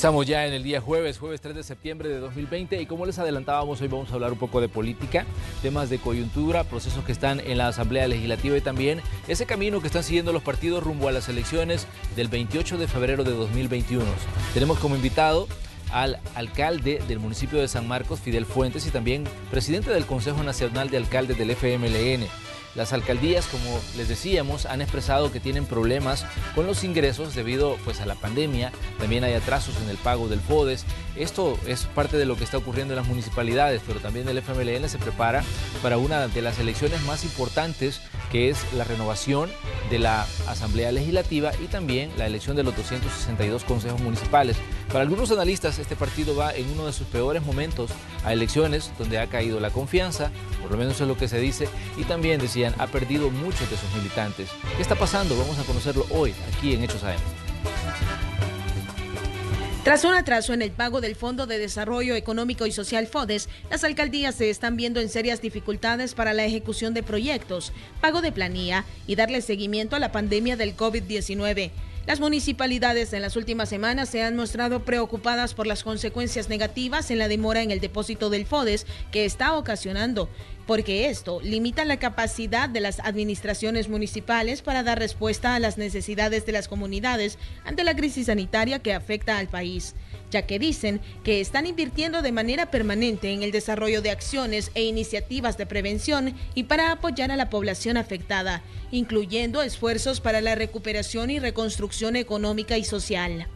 Estamos ya en el día jueves 3 de septiembre de 2020 y como les adelantábamos, hoy vamos a hablar un poco de política, temas de coyuntura, procesos que están en la Asamblea Legislativa y también ese camino que están siguiendo los partidos rumbo a las elecciones del 28 de febrero de 2021. Tenemos como invitado al alcalde del municipio de San Marcos, Fidel Fuentes, y también presidente del Consejo Nacional de Alcaldes del FMLN. Las alcaldías, como les decíamos, han expresado que tienen problemas con los ingresos debido a la pandemia. También hay atrasos en el pago del FODES. Esto es parte de lo que está ocurriendo en las municipalidades, pero también el FMLN se prepara para una de las elecciones más importantes, que es la renovación de la Asamblea Legislativa y también la elección de los 262 consejos municipales. Para algunos analistas, este partido va en uno de sus peores momentos a elecciones donde ha caído la confianza, por lo menos es lo que se dice, y también decían, ha perdido muchos de sus militantes. ¿Qué está pasando? Vamos a conocerlo hoy, aquí en Hechos AM. Tras un atraso en el pago del Fondo de Desarrollo Económico y Social FODES, las alcaldías se están viendo en serias dificultades para la ejecución de proyectos, pago de planilla y darle seguimiento a la pandemia del COVID-19. Las municipalidades en las últimas semanas se han mostrado preocupadas por las consecuencias negativas en la demora en el depósito del FODES que está ocasionando, porque esto limita la capacidad de las administraciones municipales para dar respuesta a las necesidades de las comunidades ante la crisis sanitaria que afecta al país, ya que dicen que están invirtiendo de manera permanente en el desarrollo de acciones e iniciativas de prevención y para apoyar a la población afectada, incluyendo esfuerzos para la recuperación y reconstrucción económica y social.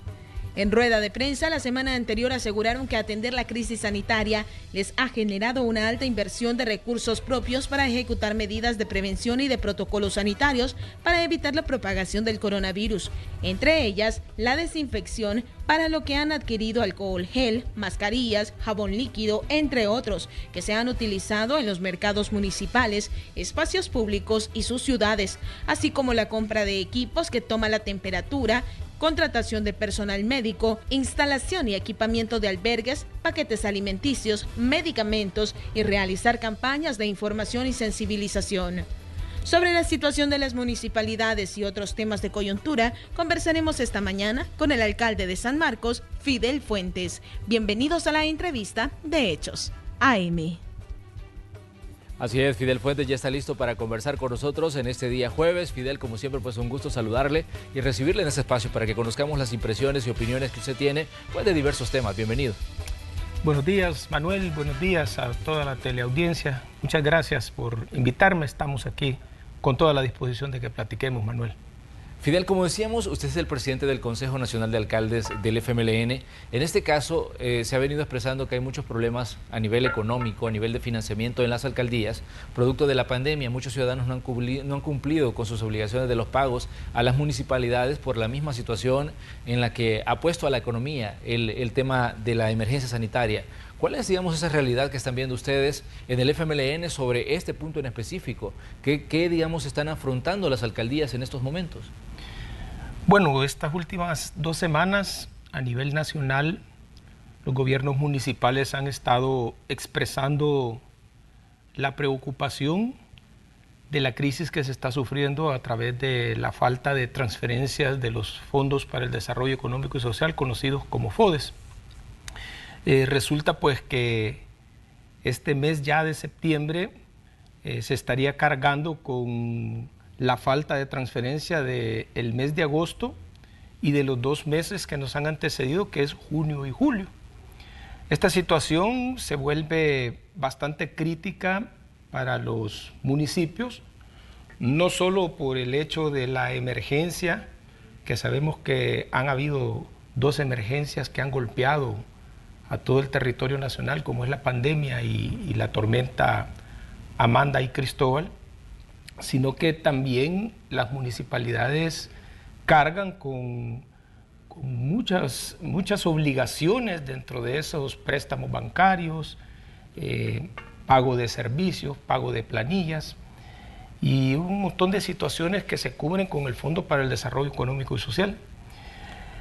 En rueda de prensa, la semana anterior aseguraron que atender la crisis sanitaria les ha generado una alta inversión de recursos propios para ejecutar medidas de prevención y de protocolos sanitarios para evitar la propagación del coronavirus, entre ellas la desinfección, para lo que han adquirido alcohol gel, mascarillas, jabón líquido, entre otros, que se han utilizado en los mercados municipales, espacios públicos y sus ciudades, así como la compra de equipos que toman la temperatura, contratación de personal médico, instalación y equipamiento de albergues, paquetes alimenticios, medicamentos y realizar campañas de información y sensibilización. Sobre la situación de las municipalidades y otros temas de coyuntura, conversaremos esta mañana con el alcalde de San Marcos, Fidel Fuentes. Bienvenidos a la entrevista de Hechos AM. Así es, Fidel Fuentes ya está listo para conversar con nosotros en este día jueves. Fidel, como siempre, un gusto saludarle y recibirle en este espacio para que conozcamos las impresiones y opiniones que usted tiene de diversos temas. Bienvenido. Buenos días, Manuel. Buenos días a toda la teleaudiencia. Muchas gracias por invitarme. Estamos aquí con toda la disposición de que platiquemos, Manuel. Fidel, como decíamos, usted es el presidente del Consejo Nacional de Alcaldes del FMLN. En este caso, se ha venido expresando que hay muchos problemas a nivel económico, a nivel de financiamiento en las alcaldías, producto de la pandemia. Muchos ciudadanos no han cumplido con sus obligaciones de los pagos a las municipalidades por la misma situación en la que ha puesto a la economía el tema de la emergencia sanitaria. ¿Cuál es, esa realidad que están viendo ustedes en el FMLN sobre este punto en específico? ¿Qué están afrontando las alcaldías en estos momentos? Bueno, estas últimas 2 semanas a nivel nacional, los gobiernos municipales han estado expresando la preocupación de la crisis que se está sufriendo a través de la falta de transferencias de los fondos para el desarrollo económico y social, conocidos como FODES. Resulta que este mes ya de septiembre se estaría cargando con la falta de transferencia del mes de agosto y de los 2 meses que nos han antecedido, que es junio y julio. Esta situación se vuelve bastante crítica para los municipios, no solo por el hecho de la emergencia, que sabemos que han habido 2 emergencias que han golpeado a todo el territorio nacional, como es la pandemia y la tormenta Amanda y Cristóbal, sino que también las municipalidades cargan con muchas obligaciones dentro de esos préstamos bancarios, pago de servicios, pago de planillas y un montón de situaciones que se cubren con el Fondo para el Desarrollo Económico y Social.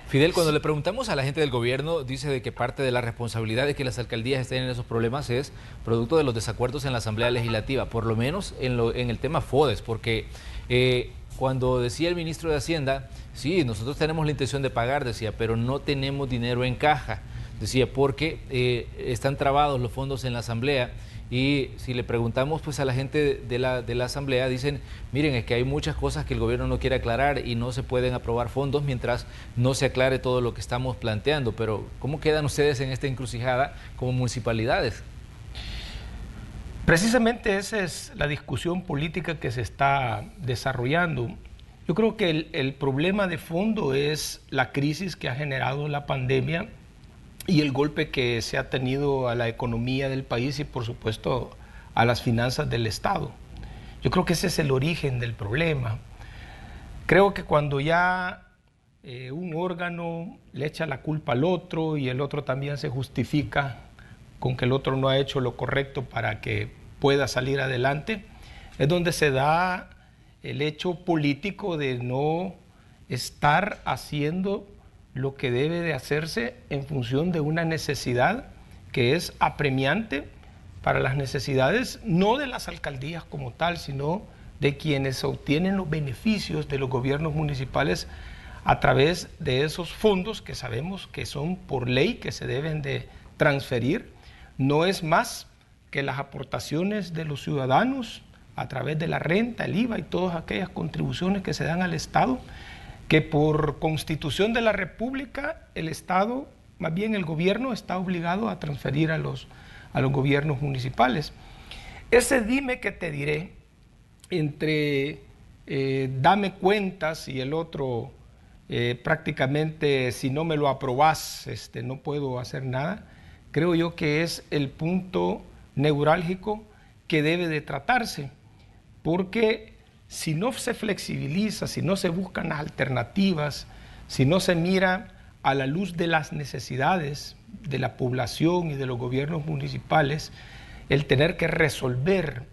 Fidel, cuando le preguntamos a la gente del gobierno, dice de que parte de la responsabilidad de que las alcaldías estén en esos problemas es producto de los desacuerdos en la Asamblea Legislativa, por lo menos en el tema FODES, porque cuando decía el ministro de Hacienda, sí, nosotros tenemos la intención de pagar, decía, pero no tenemos dinero en caja, decía, porque están trabados los fondos en la Asamblea. Y si le preguntamos pues a la gente de la Asamblea, dicen, miren, es que hay muchas cosas que el gobierno no quiere aclarar y no se pueden aprobar fondos mientras no se aclare todo lo que estamos planteando. Pero, ¿cómo quedan ustedes en esta encrucijada como municipalidades? Precisamente esa es la discusión política que se está desarrollando. Yo creo que el problema de fondo es la crisis que ha generado la pandemia y el golpe que se ha tenido a la economía del país y por supuesto a las finanzas del Estado. Yo creo que ese es el origen del problema. Creo que cuando ya un órgano le echa la culpa al otro y el otro también se justifica con que el otro no ha hecho lo correcto para que pueda salir adelante, es donde se da el hecho político de no estar haciendo lo que debe de hacerse en función de una necesidad que es apremiante para las necesidades, no de las alcaldías como tal, sino de quienes obtienen los beneficios de los gobiernos municipales a través de esos fondos que sabemos que son por ley que se deben de transferir. No es más que las aportaciones de los ciudadanos a través de la renta, el IVA y todas aquellas contribuciones que se dan al Estado, que por Constitución de la República el Estado, más bien el gobierno, está obligado a transferir a los gobiernos municipales. Ese dime que te diré entre dame cuentas y el otro prácticamente si no me lo aprobás no puedo hacer nada, creo yo que es el punto neurálgico que debe de tratarse, porque si no se flexibiliza, si no se buscan las alternativas, si no se mira a la luz de las necesidades de la población y de los gobiernos municipales, el tener que resolver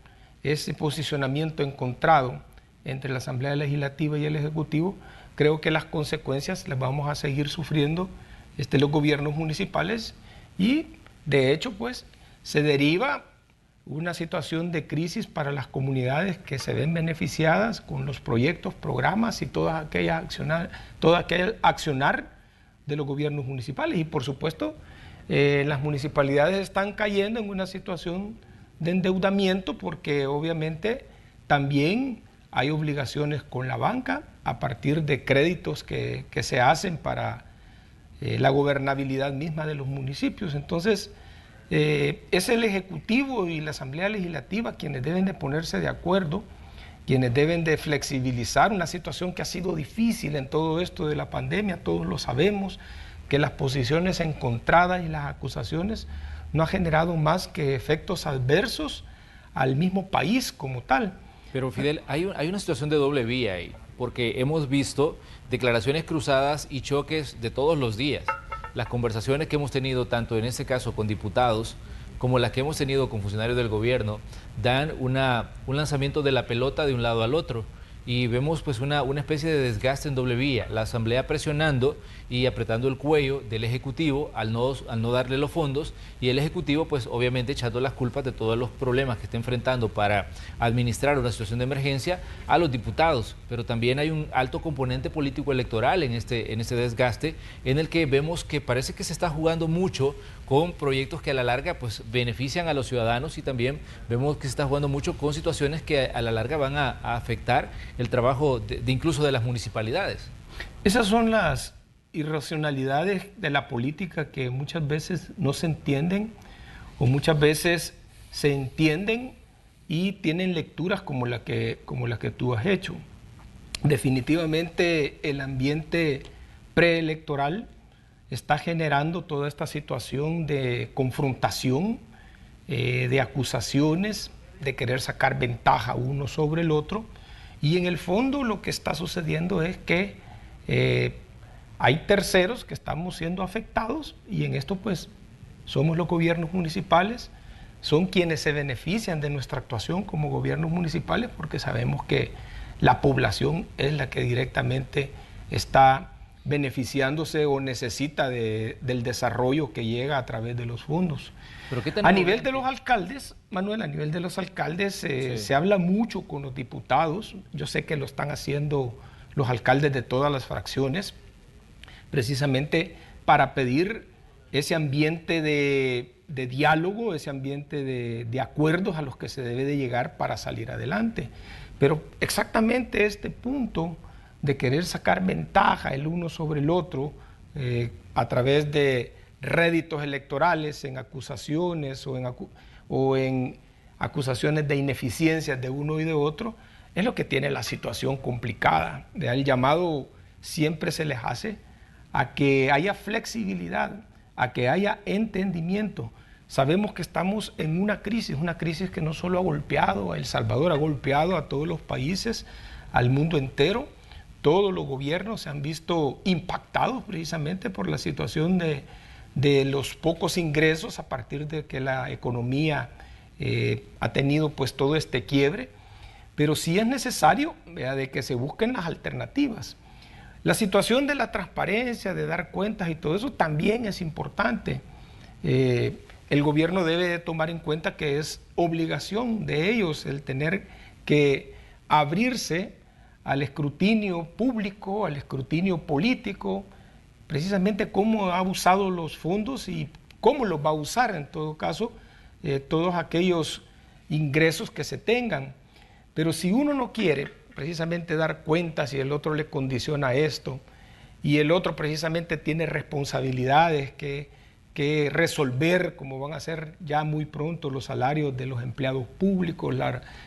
ese posicionamiento encontrado entre la Asamblea Legislativa y el Ejecutivo, creo que las consecuencias las vamos a seguir sufriendo los gobiernos municipales y de hecho pues se deriva una situación de crisis para las comunidades que se ven beneficiadas con los proyectos, programas y todo aquel accionar de los gobiernos municipales. Y por supuesto, las municipalidades están cayendo en una situación de endeudamiento porque obviamente también hay obligaciones con la banca a partir de créditos que se hacen para la gobernabilidad misma de los municipios. Entonces, es el Ejecutivo y la Asamblea Legislativa quienes deben de ponerse de acuerdo, quienes deben de flexibilizar una situación que ha sido difícil en todo esto de la pandemia. Todos lo sabemos, que las posiciones encontradas y las acusaciones no han generado más que efectos adversos al mismo país como tal. Pero Fidel, hay una situación de doble vía ahí, porque hemos visto declaraciones cruzadas y choques de todos los días. Las conversaciones que hemos tenido, tanto en este caso con diputados, como las que hemos tenido con funcionarios del gobierno, dan un lanzamiento de la pelota de un lado al otro. Y vemos pues una especie de desgaste en doble vía, la Asamblea presionando y apretando el cuello del Ejecutivo al no darle los fondos, y el Ejecutivo pues obviamente echando las culpas de todos los problemas que está enfrentando para administrar una situación de emergencia a los diputados. Pero también hay un alto componente político electoral en este desgaste, en el que vemos que parece que se está jugando mucho con proyectos que a la larga pues benefician a los ciudadanos, y también vemos que se está jugando mucho con situaciones que a la larga van a afectar el trabajo incluso de las municipalidades. Esas son las irracionalidades de la política que muchas veces no se entienden o muchas veces se entienden y tienen lecturas como la que tú has hecho. Definitivamente el ambiente preelectoral está generando toda esta situación de confrontación, de acusaciones, de querer sacar ventaja uno sobre el otro. Y en el fondo lo que está sucediendo es que hay terceros que estamos siendo afectados, y en esto pues somos los gobiernos municipales, son quienes se benefician de nuestra actuación como gobiernos municipales, porque sabemos que la población es la que directamente está beneficiándose o necesita del desarrollo que llega a través de los fondos. ¿Pero qué tan a nivel de los alcaldes, Manuel, a nivel de los alcaldes sí, se habla mucho con los diputados. Yo sé que lo están haciendo los alcaldes de todas las fracciones, precisamente para pedir ese ambiente de diálogo, ese ambiente de acuerdos a los que se debe de llegar para salir adelante. Pero exactamente este punto de querer sacar ventaja el uno sobre el otro a través de réditos electorales en acusaciones o en acusaciones de ineficiencias de uno y de otro, es lo que tiene la situación complicada. El llamado siempre se les hace a que haya flexibilidad, a que haya entendimiento. Sabemos que estamos en una crisis que no solo ha golpeado a El Salvador, ha golpeado a todos los países, al mundo entero. Todos los gobiernos se han visto impactados precisamente por la situación de los pocos ingresos a partir de que la economía ha tenido pues todo este quiebre, pero sí es necesario de que se busquen las alternativas. La situación de la transparencia, de dar cuentas y todo eso también es importante. El gobierno debe de tomar en cuenta que es obligación de ellos el tener que abrirse al escrutinio público, al escrutinio político, precisamente cómo ha usado los fondos y cómo los va a usar en todo caso, todos aquellos ingresos que se tengan. Pero si uno no quiere precisamente dar cuentas y el otro le condiciona esto, y el otro precisamente tiene responsabilidades que resolver, como van a ser ya muy pronto los salarios de los empleados públicos,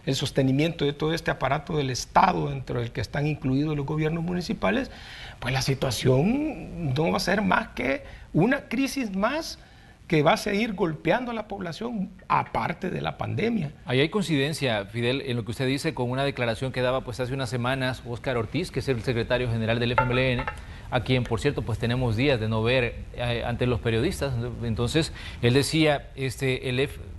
el sostenimiento de todo este aparato del Estado, dentro del que están incluidos los gobiernos municipales, pues la situación no va a ser más que una crisis más que va a seguir golpeando a la población, aparte de la pandemia. Ahí hay coincidencia, Fidel, en lo que usted dice con una declaración que daba pues hace unas semanas Óscar Ortiz, que es el secretario general del FMLN, a quien, por cierto, pues tenemos días de no ver ante los periodistas. Entonces, él decía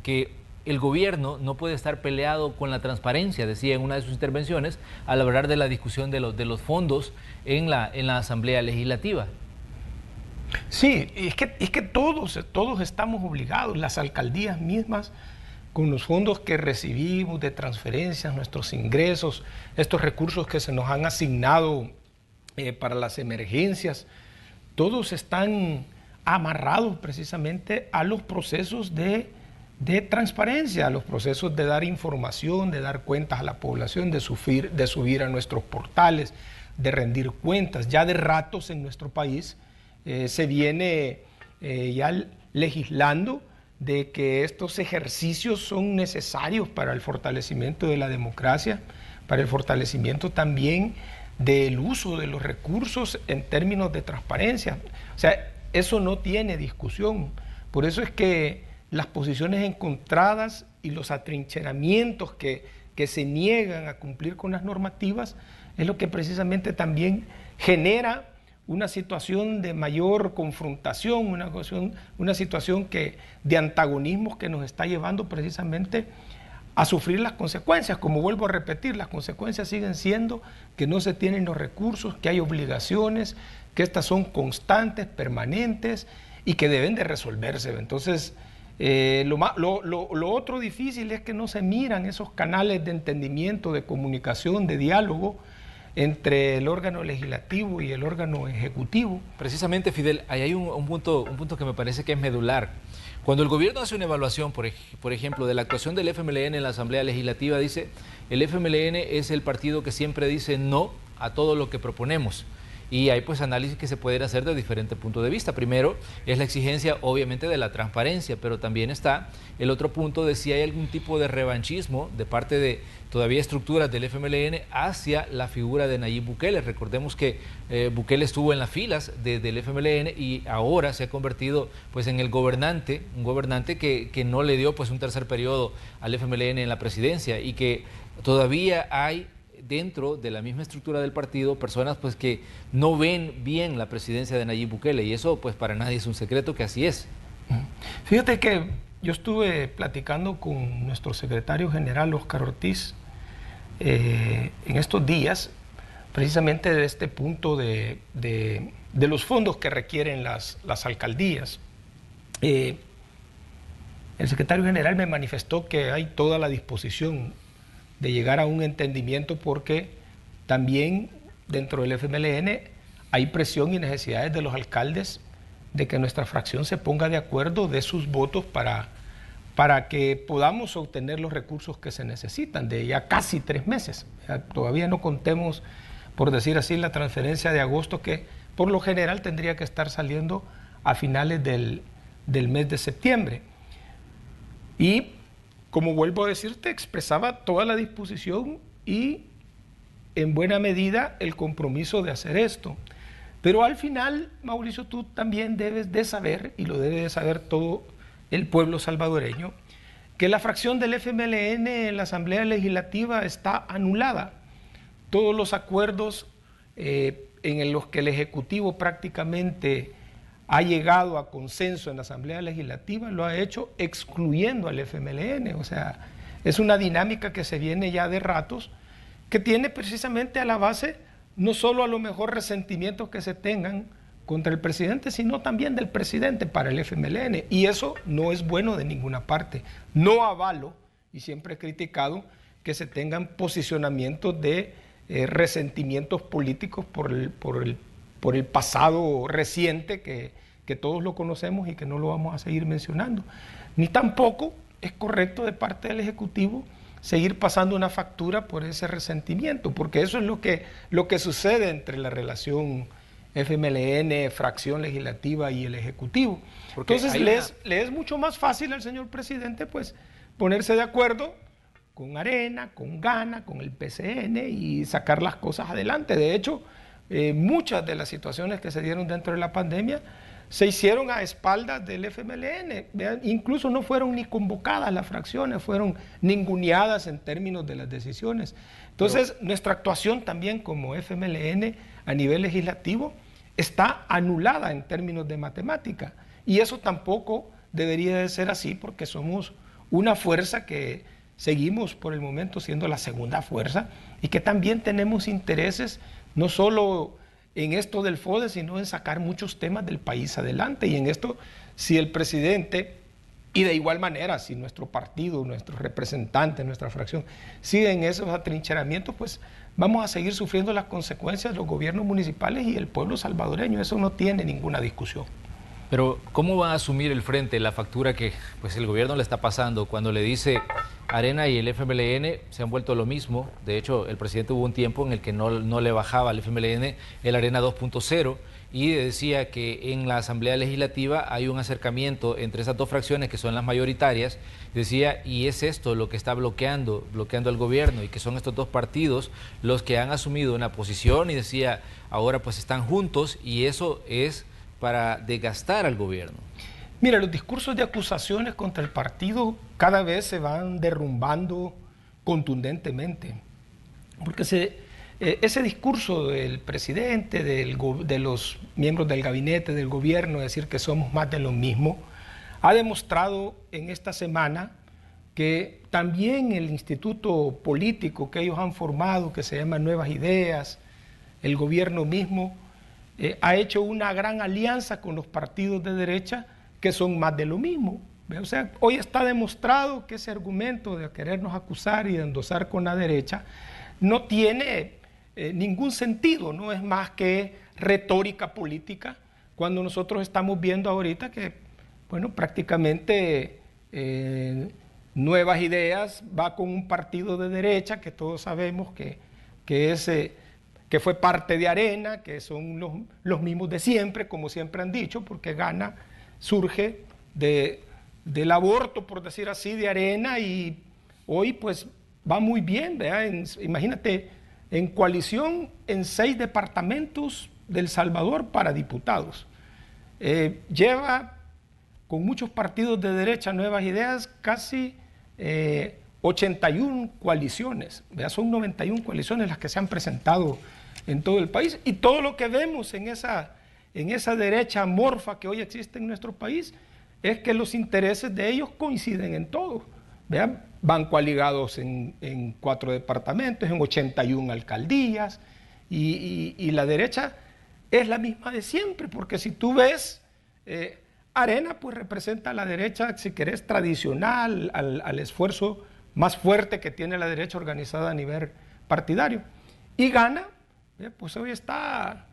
que el gobierno no puede estar peleado con la transparencia, decía en una de sus intervenciones, al hablar de la discusión de los fondos en la Asamblea Legislativa. Sí, es que todos estamos obligados, las alcaldías mismas, con los fondos que recibimos de transferencias, nuestros ingresos, estos recursos que se nos han asignado para las emergencias, todos están amarrados precisamente a los procesos de transparencia, a los procesos de dar información, de dar cuentas a la población, de subir a nuestros portales, de rendir cuentas. Ya de ratos en nuestro país se viene ya legislando de que estos ejercicios son necesarios para el fortalecimiento de la democracia, para el fortalecimiento también del uso de los recursos en términos de transparencia. O sea, eso no tiene discusión. Por eso es que las posiciones encontradas y los atrincheramientos que se niegan a cumplir con las normativas es lo que precisamente también genera una situación de mayor confrontación, una situación de antagonismos que nos está llevando precisamente a sufrir las consecuencias. Como vuelvo a repetir, las consecuencias siguen siendo que no se tienen los recursos, que hay obligaciones, que estas son constantes, permanentes y que deben de resolverse. Entonces, lo otro difícil es que no se miran esos canales de entendimiento, de comunicación, de diálogo entre el órgano legislativo y el órgano ejecutivo. Precisamente, Fidel, ahí hay un punto que me parece que es medular. Cuando el gobierno hace una evaluación, por ejemplo, de la actuación del FMLN en la Asamblea Legislativa, dice, el FMLN es el partido que siempre dice no a todo lo que proponemos. Y hay pues análisis que se pueden hacer de diferentes puntos de vista. Primero es la exigencia obviamente de la transparencia, pero también está el otro punto de si hay algún tipo de revanchismo de parte de todavía estructuras del FMLN hacia la figura de Nayib Bukele. Recordemos que Bukele estuvo en las filas del FMLN y ahora se ha convertido pues en el gobernante, un gobernante que no le dio pues un tercer periodo al FMLN en la presidencia y que todavía hay dentro de la misma estructura del partido personas pues que no ven bien la presidencia de Nayib Bukele, y eso pues para nadie es un secreto que así es. Fíjate que yo estuve platicando con nuestro secretario general Óscar Ortiz en estos días precisamente de este punto de los fondos que requieren las alcaldías. El secretario general me manifestó que hay toda la disposición de llegar a un entendimiento porque también dentro del FMLN hay presión y necesidades de los alcaldes de que nuestra fracción se ponga de acuerdo de sus votos para que podamos obtener los recursos que se necesitan de ya casi 3 meses. Todavía no contemos, por decir así, la transferencia de agosto que por lo general tendría que estar saliendo a finales del mes de septiembre. Y como vuelvo a decirte, expresaba toda la disposición y en buena medida el compromiso de hacer esto. Pero al final, Mauricio, tú también debes de saber, y lo debe de saber todo el pueblo salvadoreño, que la fracción del FMLN en la Asamblea Legislativa está anulada. Todos los acuerdos en los que el Ejecutivo prácticamente ha llegado a consenso en la Asamblea Legislativa lo ha hecho excluyendo al FMLN. O sea, es una dinámica que se viene ya de ratos, que tiene precisamente a la base no solo a lo mejor resentimientos que se tengan contra el presidente, sino también del presidente para el FMLN. Y eso no es bueno de ninguna parte. No avalo, y siempre he criticado, que se tengan posicionamientos de resentimientos políticos por el pasado reciente, que todos lo conocemos y que no lo vamos a seguir mencionando. Ni tampoco es correcto de parte del Ejecutivo seguir pasando una factura por ese resentimiento, porque eso es lo que sucede entre la relación FMLN, fracción legislativa y el Ejecutivo. Porque entonces le es mucho más fácil al señor presidente pues ponerse de acuerdo con Arena, con Gana, con el PCN y sacar las cosas adelante. De hecho, muchas de las situaciones que se dieron dentro de la pandemia se hicieron a espaldas del FMLN. ¿Vean? Incluso no fueron ni convocadas las fracciones, fueron ninguneadas en términos de las decisiones. Entonces, nuestra actuación también como FMLN a nivel legislativo está anulada en términos de matemática. Y eso tampoco debería de ser así, porque somos una fuerza que seguimos por el momento siendo la segunda fuerza y que también tenemos intereses no solo en esto del FODE, sino en sacar muchos temas del país adelante. Y en esto, si el presidente, y de igual manera, si nuestro partido, nuestros representantes, nuestra fracción, siguen esos atrincheramientos, pues vamos a seguir sufriendo las consecuencias de los gobiernos municipales y el pueblo salvadoreño. Eso no tiene ninguna discusión. Pero, ¿cómo va a asumir el frente la factura que pues, el gobierno le está pasando cuando le dice Arena y el FMLN se han vuelto lo mismo? De hecho, el presidente hubo un tiempo en el que no le bajaba al FMLN el Arena 2.0 y decía que en la Asamblea Legislativa hay un acercamiento entre esas dos fracciones que son las mayoritarias. Decía, y es esto lo que está bloqueando al gobierno, y que son estos dos partidos los que han asumido una posición, y decía, ahora pues están juntos y eso es para desgastar al gobierno. Mira, los discursos de acusaciones contra el partido cada vez se van derrumbando contundentemente, porque ese discurso del presidente, de los miembros del gabinete, del gobierno, decir que somos más de lo mismo, ha demostrado en esta semana que también el instituto político que ellos han formado, que se llama Nuevas Ideas, el gobierno mismo, ha hecho una gran alianza con los partidos de derecha que son más de lo mismo. O sea, hoy está demostrado que ese argumento de querernos acusar y de endosar con la derecha no tiene ningún sentido, no es más que retórica política, cuando nosotros estamos viendo ahorita que, bueno, prácticamente Nuevas Ideas va con un partido de derecha que todos sabemos que fue parte de Arena, que son los mismos de siempre, como siempre han dicho, porque Gana surge del aborto, por decir así, de Arena, y hoy pues va muy bien, ¿verdad? Imagínate, en coalición en 6 departamentos del Salvador para diputados. Lleva con muchos partidos de derecha Nuevas Ideas casi 81 coaliciones, ¿verdad? Son 91 coaliciones las que se han presentado en todo el país, y todo lo que vemos en esa derecha amorfa que hoy existe en nuestro país es que los intereses de ellos coinciden en todo. Vean, van coaligados en 4 departamentos, en 81 alcaldías, y la derecha es la misma de siempre, porque si tú ves, Arena pues representa a la derecha, si querés, tradicional, al esfuerzo más fuerte que tiene la derecha organizada a nivel partidario. Y Gana, pues hoy está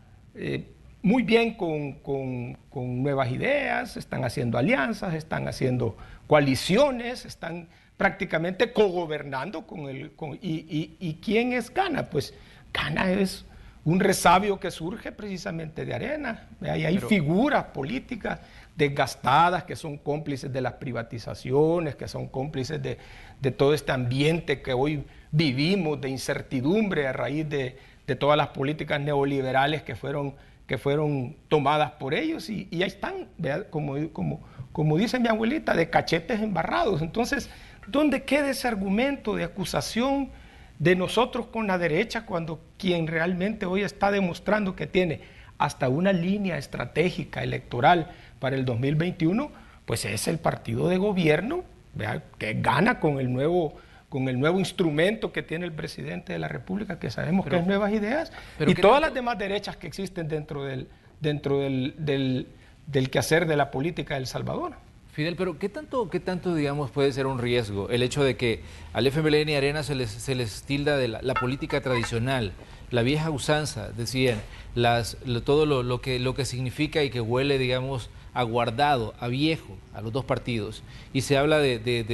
muy bien con nuevas ideas, están haciendo alianzas, están haciendo coaliciones, están prácticamente cogobernando ¿y quién es Gana? Pues Gana es un resabio que surge precisamente de Arena. Ahí hay figuras políticas desgastadas que son cómplices de las privatizaciones, que son cómplices de todo este ambiente que hoy vivimos de incertidumbre a raíz de todas las políticas neoliberales que fueron tomadas por ellos y ahí están, como dice mi abuelita, de cachetes embarrados. Entonces, ¿dónde queda ese argumento de acusación de nosotros con la derecha cuando quien realmente hoy está demostrando que tiene hasta una línea estratégica electoral para el 2021, pues es el partido de gobierno, ¿verdad?, que gana con el nuevo instrumento que tiene el presidente de la República, que sabemos que es Nuevas Ideas, y todas las demás derechas que existen dentro del quehacer de la política de El Salvador. Fidel, pero ¿qué tanto, digamos, puede ser un riesgo el hecho de que al FMLN y Arena se les tilda de la política tradicional, la vieja usanza, decían, todo lo que significa y que huele, digamos, aguardado, a viejo, a los dos partidos, y se habla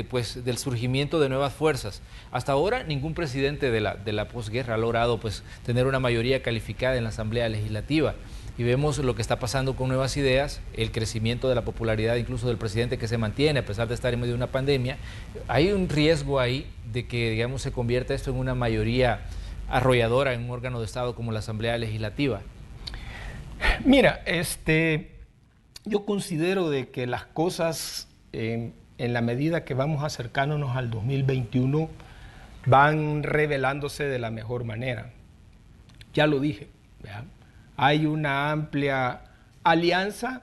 pues, del surgimiento de nuevas fuerzas? Hasta ahora ningún presidente de la posguerra ha logrado pues, tener una mayoría calificada en la Asamblea Legislativa. Y vemos lo que está pasando con Nuevas Ideas, el crecimiento de la popularidad incluso del presidente que se mantiene a pesar de estar en medio de una pandemia. Hay un riesgo ahí de que, digamos, se convierta esto en una mayoría arrolladora en un órgano de Estado como la Asamblea Legislativa. Mira, yo considero de que las cosas, en la medida que vamos acercándonos al 2021, van revelándose de la mejor manera. Ya lo dije, ¿verdad? Hay una amplia alianza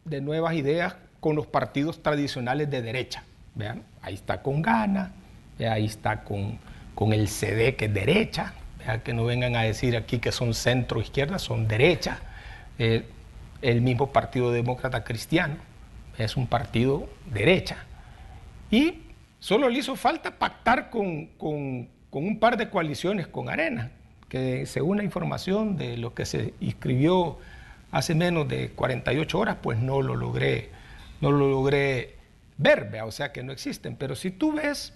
de Nuevas Ideas con los partidos tradicionales de derecha. ¿Vean? Ahí está con Gana, ahí está con el CD, que es derecha. ¿Vean? Que no vengan a decir aquí que son centro-izquierda, son derecha. El mismo Partido Demócrata Cristiano es un partido derecha. Y solo le hizo falta pactar con un par de coaliciones con Arena, que según la información de lo que se inscribió hace menos de 48 horas, pues no lo logré ver, ¿vea? O sea que no existen. Pero si tú ves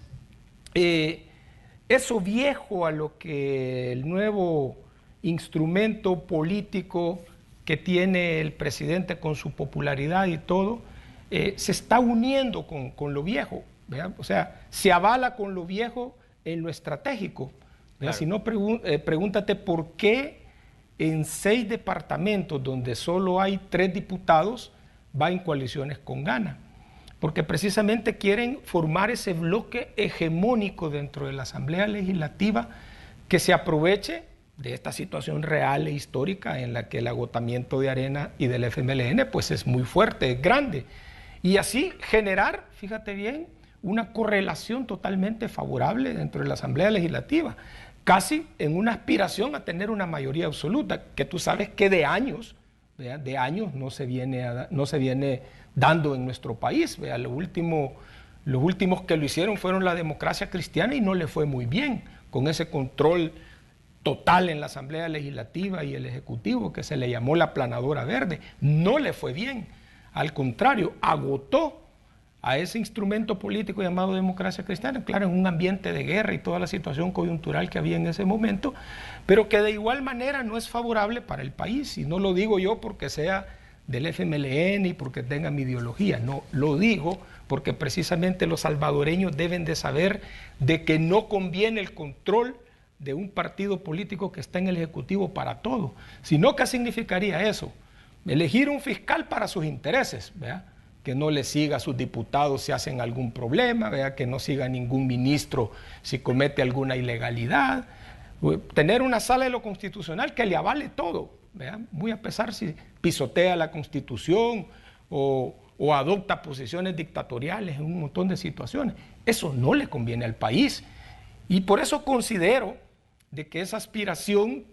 eso viejo a lo que el nuevo instrumento político que tiene el presidente con su popularidad y todo, se está uniendo con lo viejo, ¿vea? O sea, se avala con lo viejo en lo estratégico. Claro. Si no, pregúntate por qué en 6 departamentos donde solo hay 3 diputados va en coaliciones con Gana. Porque precisamente quieren formar ese bloque hegemónico dentro de la Asamblea Legislativa que se aproveche de esta situación real e histórica en la que el agotamiento de Arena y del FMLN pues es muy fuerte, es grande. Y así generar, fíjate bien, una correlación totalmente favorable dentro de la Asamblea Legislativa, casi en una aspiración a tener una mayoría absoluta, que tú sabes que de años no se viene dando en nuestro país. ¿Vea? Los últimos que lo hicieron fueron la Democracia Cristiana y no le fue muy bien, con ese control total en la Asamblea Legislativa y el Ejecutivo, que se le llamó la aplanadora verde. No le fue bien, al contrario, agotó a ese instrumento político llamado Democracia Cristiana, claro, en un ambiente de guerra y toda la situación coyuntural que había en ese momento, pero que de igual manera no es favorable para el país. Y no lo digo yo porque sea del FMLN y porque tenga mi ideología, no, lo digo porque precisamente los salvadoreños deben de saber de que no conviene el control de un partido político que está en el Ejecutivo para todo, sino ¿qué significaría eso? Elegir un fiscal para sus intereses, ¿verdad? Que no le siga a sus diputados si hacen algún problema, ¿verdad? Que no siga a ningún ministro si comete alguna ilegalidad, tener una sala de lo constitucional que le avale todo, ¿verdad? Muy a pesar si pisotea la Constitución o adopta posiciones dictatoriales en un montón de situaciones. Eso no le conviene al país. Y por eso considero de que esa aspiración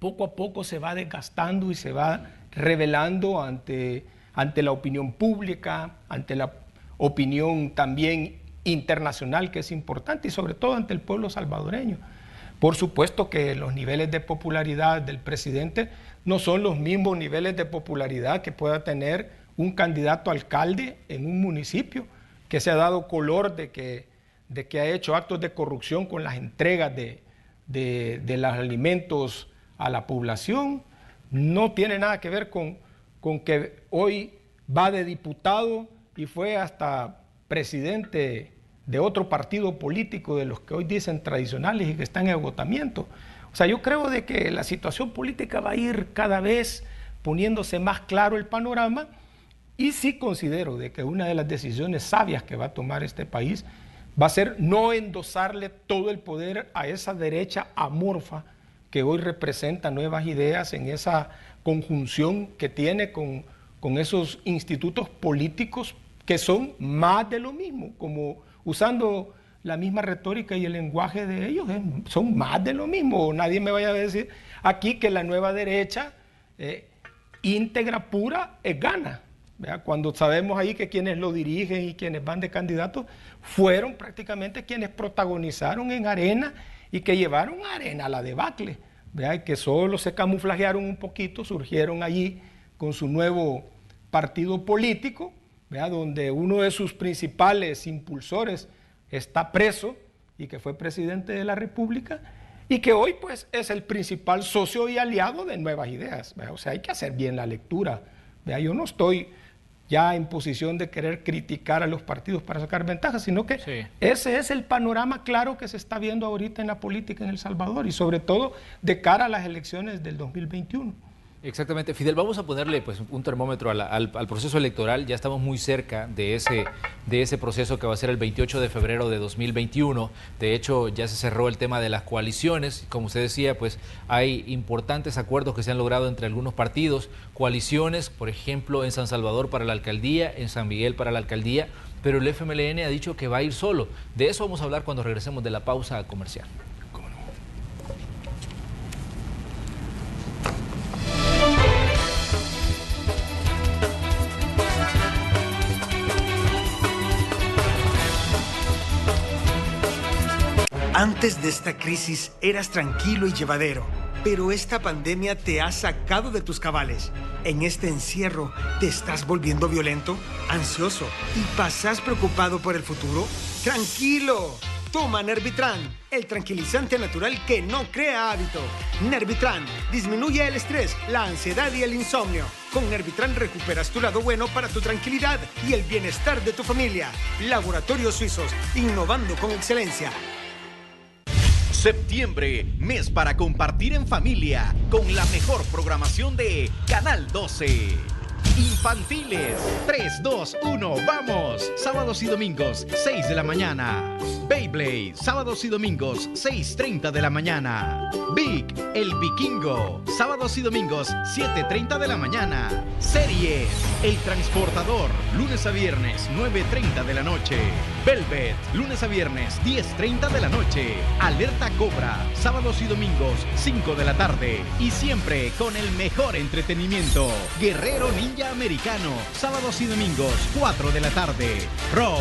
poco a poco se va desgastando y se va revelando ante la opinión pública, ante la opinión también internacional, que es importante, y sobre todo ante el pueblo salvadoreño. Por supuesto que los niveles de popularidad del presidente no son los mismos niveles de popularidad que pueda tener un candidato a alcalde en un municipio que se ha dado color de que ha hecho actos de corrupción con las entregas de los alimentos a la población. No tiene nada que ver con que hoy va de diputado y fue hasta presidente de otro partido político de los que hoy dicen tradicionales y que están en agotamiento. O sea, yo creo de que la situación política va a ir cada vez poniéndose más claro el panorama, y sí considero de que una de las decisiones sabias que va a tomar este país va a ser no endosarle todo el poder a esa derecha amorfa que hoy representa Nuevas Ideas en esa conjunción que tiene con esos institutos políticos que son más de lo mismo, como usando la misma retórica y el lenguaje de ellos, son más de lo mismo. Nadie me vaya a decir aquí que la nueva derecha íntegra, pura, es gana. ¿Verdad? Cuando sabemos ahí que quienes lo dirigen y quienes van de candidatos fueron prácticamente quienes protagonizaron en Arena y que llevaron a Arena a la debacle, ¿verdad? Y que solo se camuflajearon un poquito, surgieron allí con su nuevo partido político, ¿verdad? Donde uno de sus principales impulsores está preso y que fue presidente de la República y que hoy pues es el principal socio y aliado de Nuevas Ideas, ¿verdad? O sea, hay que hacer bien la lectura, ¿verdad? Yo no estoy ya en posición de querer criticar a los partidos para sacar ventajas, sino que sí, ese es el panorama claro que se está viendo ahorita en la política en El Salvador y sobre todo de cara a las elecciones del 2021. Exactamente. Fidel, vamos a ponerle pues un termómetro al proceso electoral. Ya estamos muy cerca de ese proceso que va a ser el 28 de febrero de 2021. De hecho, ya se cerró el tema de las coaliciones. Como usted decía, pues hay importantes acuerdos que se han logrado entre algunos partidos. Coaliciones, por ejemplo, en San Salvador para la alcaldía, en San Miguel para la alcaldía, pero el FMLN ha dicho que va a ir solo. De eso vamos a hablar cuando regresemos de la pausa comercial. Antes de esta crisis eras tranquilo y llevadero, pero esta pandemia te ha sacado de tus cabales. En este encierro, ¿te estás volviendo violento, ansioso y pasas preocupado por el futuro? ¡Tranquilo! Toma Nervitran, el tranquilizante natural que no crea hábito. Nervitran disminuye el estrés, la ansiedad y el insomnio. Con Nervitran recuperas tu lado bueno para tu tranquilidad y el bienestar de tu familia. Laboratorios Suizos, innovando con excelencia. Septiembre, mes para compartir en familia con la mejor programación de Canal 12. Infantiles, 3, 2, 1, ¡vamos! Sábados y domingos, 6 de la mañana. Beyblade, sábados y domingos, 6:30 de la mañana. Big, el Vikingo, sábados y domingos, 7:30 de la mañana. Series, El Transportador, lunes a viernes, 9:30 de la noche. Velvet, lunes a viernes, 10:30 de la noche. Alerta Cobra, sábados y domingos, 5 de la tarde. Y siempre con el mejor entretenimiento. Guerrero Ninja Americano, sábados y domingos, 4 de la tarde. Raw,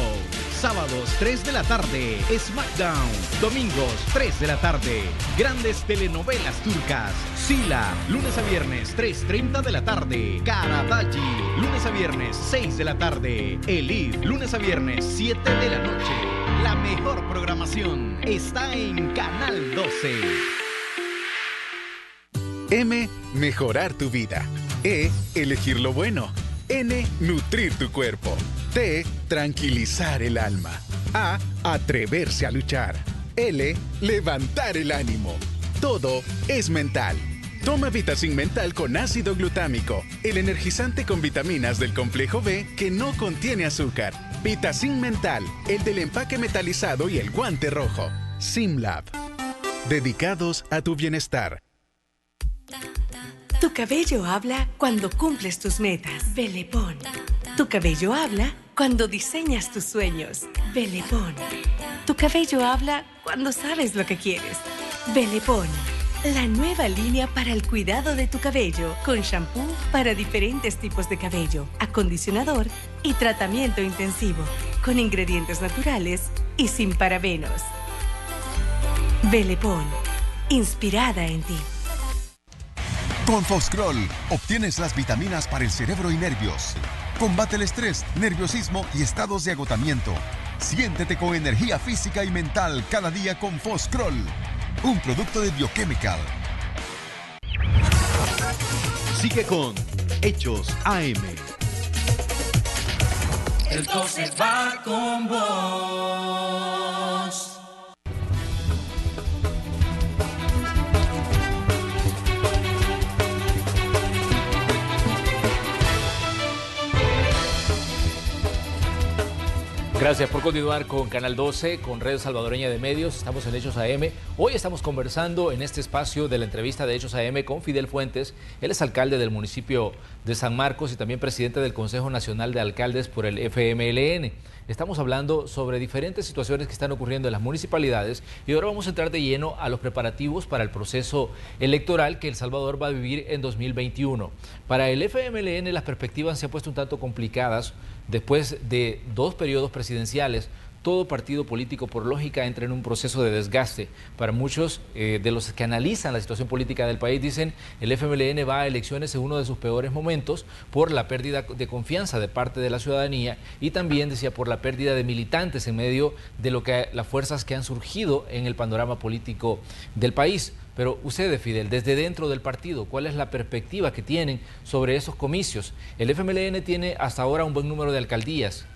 sábados 3 de la tarde. SmackDown, domingos 3 de la tarde. Grandes telenovelas turcas. Sila, lunes a viernes 3:30 de la tarde. Karadaji, lunes a viernes 6 de la tarde. Elite, lunes a viernes 7 de la noche. La mejor programación está en Canal 12. M, mejorar tu vida. E, elegir lo bueno. N, nutrir tu cuerpo. T, tranquilizar el alma. A, atreverse a luchar. L, levantar el ánimo. Todo es mental. Toma Vitacin Mental con ácido glutámico, el energizante con vitaminas del complejo B que no contiene azúcar. Vitacin Mental, el del empaque metalizado y el guante rojo. Simlab, dedicados a tu bienestar. Tu cabello habla cuando cumples tus metas. Belepón. Tu cabello habla cuando diseñas tus sueños. Belepón. Tu cabello habla cuando sabes lo que quieres. Belepón. la nueva línea para el cuidado de tu cabello, con shampoo para diferentes tipos de cabello, acondicionador y tratamiento intensivo, con ingredientes naturales y sin parabenos. Belepol, inspirada en ti. Con Foscrol obtienes las vitaminas para el cerebro y nervios. Combate el estrés, nerviosismo y estados de agotamiento. Siéntete con energía física y mental cada día con Foscrol, un producto de Biochemical. Sigue con Hechos AM. El 12 va con vos. Gracias por continuar con Canal 12, con Red Salvadoreña de Medios. Estamos en Hechos AM. Hoy estamos conversando en este espacio de la entrevista de Hechos AM con Fidel Fuentes. Él es alcalde del municipio de San Marcos y también presidente del Consejo Nacional de Alcaldes por el FMLN. Estamos hablando sobre diferentes situaciones que están ocurriendo en las municipalidades y ahora vamos a entrar de lleno a los preparativos para el proceso electoral que El Salvador va a vivir en 2021. Para el FMLN las perspectivas se han puesto un tanto complicadas después de 2 periodos presidenciales. Todo partido político, por lógica, entra en un proceso de desgaste. Para muchos de los que analizan la situación política del país, dicen el FMLN va a elecciones en uno de sus peores momentos por la pérdida de confianza de parte de la ciudadanía y también, decía, por la pérdida de militantes en medio de las fuerzas que han surgido en el panorama político del país. Pero ustedes, Fidel, desde dentro del partido, ¿cuál es la perspectiva que tienen sobre esos comicios? El FMLN tiene hasta ahora un buen número de alcaldías.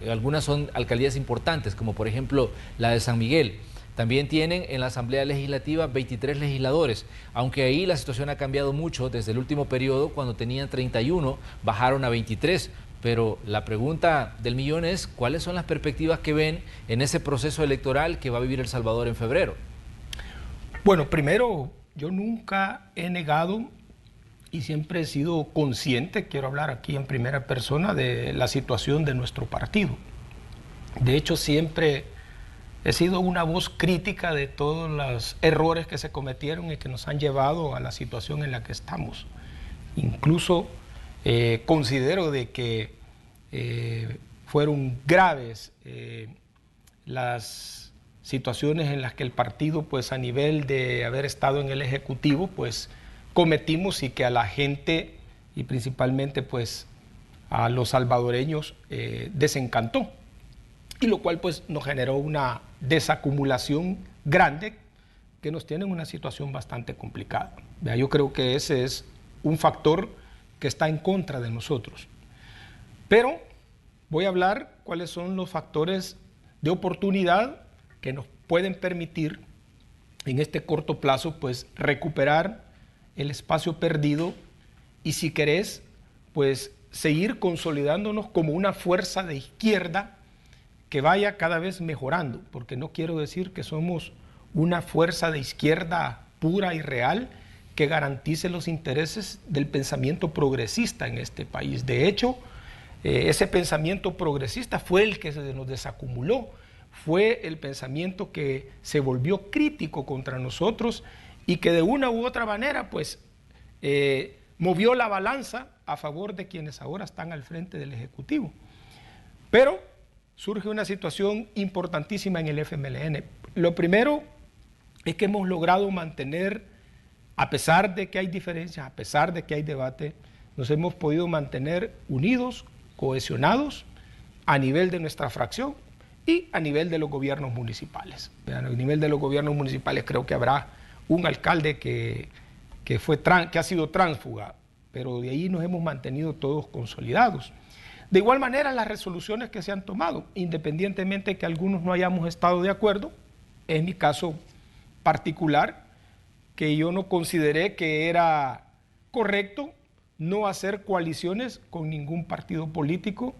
Algunas son alcaldías importantes, como por ejemplo la de San Miguel. También tienen en la Asamblea Legislativa 23 legisladores, aunque ahí la situación ha cambiado mucho desde el último periodo, cuando tenían 31, bajaron a 23. Pero la pregunta del millón es, ¿cuáles son las perspectivas que ven en ese proceso electoral que va a vivir El Salvador en febrero? Bueno, primero, yo nunca he negado y siempre he sido consciente, quiero hablar aquí en primera persona, de la situación de nuestro partido. De hecho, siempre he sido una voz crítica de todos los errores que se cometieron y que nos han llevado a la situación en la que estamos. Incluso considero de que fueron graves las situaciones en las que el partido, pues a nivel de haber estado en el Ejecutivo, pues cometimos y que a la gente y principalmente pues a los salvadoreños desencantó, y lo cual pues nos generó una desacumulación grande que nos tiene en una situación bastante complicada. Yo creo que ese es un factor que está en contra de nosotros. Pero voy a hablar cuáles son los factores de oportunidad que nos pueden permitir en este corto plazo pues recuperar el espacio perdido y, si querés, pues seguir consolidándonos como una fuerza de izquierda que vaya cada vez mejorando, porque no quiero decir que somos una fuerza de izquierda pura y real que garantice los intereses del pensamiento progresista en este país. De hecho, ese pensamiento progresista fue el que se nos desacumuló, fue el pensamiento que se volvió crítico contra nosotros y que de una u otra manera pues movió la balanza a favor de quienes ahora están al frente del Ejecutivo. Pero surge una situación importantísima en el FMLN. Lo primero es que hemos logrado mantener, a pesar de que hay diferencias, a pesar de que hay debate, nos hemos podido mantener unidos, cohesionados a nivel de nuestra fracción y a nivel de los gobiernos municipales. A nivel de los gobiernos municipales creo que habrá un alcalde que ha sido tránsfuga, pero de ahí nos hemos mantenido todos consolidados. De igual manera, las resoluciones que se han tomado, independientemente que algunos no hayamos estado de acuerdo, en mi caso particular, que yo no consideré que era correcto no hacer coaliciones con ningún partido político,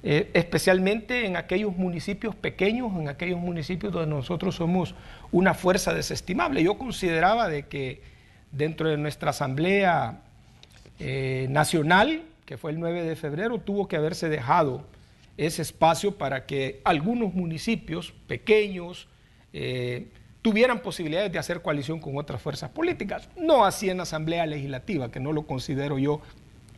especialmente en aquellos municipios pequeños, en aquellos municipios donde nosotros somos una fuerza desestimable. Yo consideraba de que dentro de nuestra Asamblea Nacional, que fue el 9 de febrero, tuvo que haberse dejado ese espacio para que algunos municipios pequeños tuvieran posibilidades de hacer coalición con otras fuerzas políticas. No así en la Asamblea Legislativa, que no lo considero yo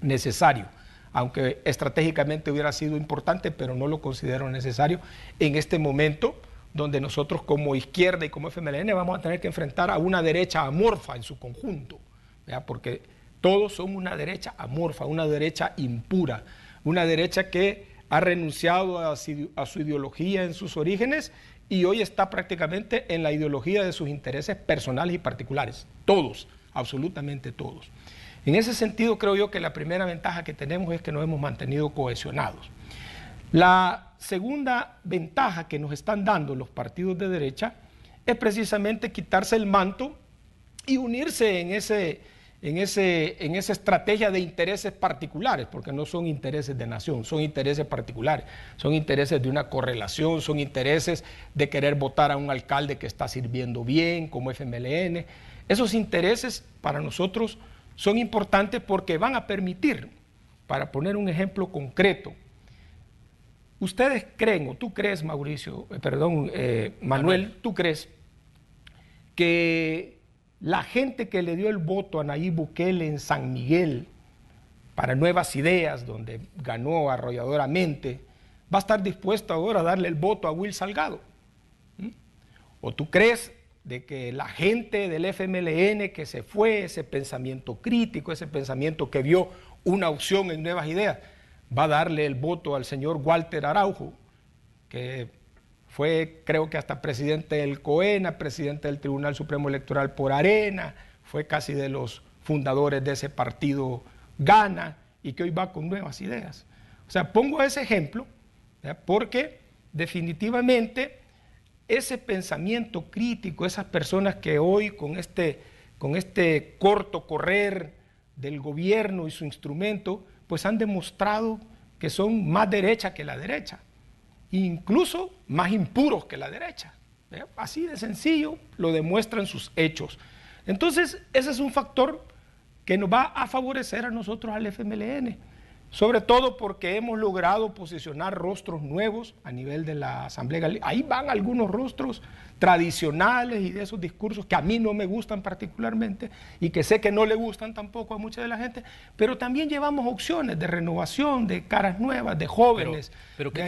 necesario, aunque estratégicamente hubiera sido importante, pero no lo considero necesario en este momento donde nosotros como izquierda y como FMLN vamos a tener que enfrentar a una derecha amorfa en su conjunto, ¿verdad? Porque todos son una derecha amorfa, una derecha impura, una derecha que ha renunciado a su ideología en sus orígenes y hoy está prácticamente en la ideología de sus intereses personales y particulares. Todos, absolutamente todos. En ese sentido, creo yo que la primera ventaja que tenemos es que nos hemos mantenido cohesionados. La segunda ventaja que nos están dando los partidos de derecha es precisamente quitarse el manto y unirse en esa estrategia de intereses particulares, porque no son intereses de nación, son intereses particulares, son intereses de una correlación, son intereses de querer votar a un alcalde que está sirviendo bien, como FMLN. Esos intereses para nosotros son importantes porque van a permitir, para poner un ejemplo concreto, ustedes creen, o tú crees, Manuel, tú crees que la gente que le dio el voto a Nayib Bukele en San Miguel para Nuevas Ideas, donde ganó arrolladoramente, va a estar dispuesto ahora a darle el voto a Will Salgado? ¿O tú crees de que la gente del FMLN que se fue, ese pensamiento crítico, ese pensamiento que vio una opción en Nuevas Ideas, va a darle el voto al señor Walter Araujo, que fue, creo que hasta presidente del COENA, presidente del Tribunal Supremo Electoral por Arena, fue casi de los fundadores de ese partido Gana, y que hoy va con Nuevas Ideas? O sea, pongo ese ejemplo, ¿ya? Porque definitivamente ese pensamiento crítico, esas personas que hoy con este corto correr del gobierno y su instrumento, pues han demostrado que son más derecha que la derecha, incluso más impuros que la derecha. Así de sencillo lo demuestran sus hechos. Entonces, ese es un factor que nos va a favorecer a nosotros, al FMLN, sobre todo porque hemos logrado posicionar rostros nuevos a nivel de la Asamblea. Ahí van algunos rostros tradicionales y de esos discursos que a mí no me gustan particularmente y que sé que no le gustan tampoco a mucha de la gente, pero también llevamos opciones de renovación, de caras nuevas, de jóvenes. Pero ¿qué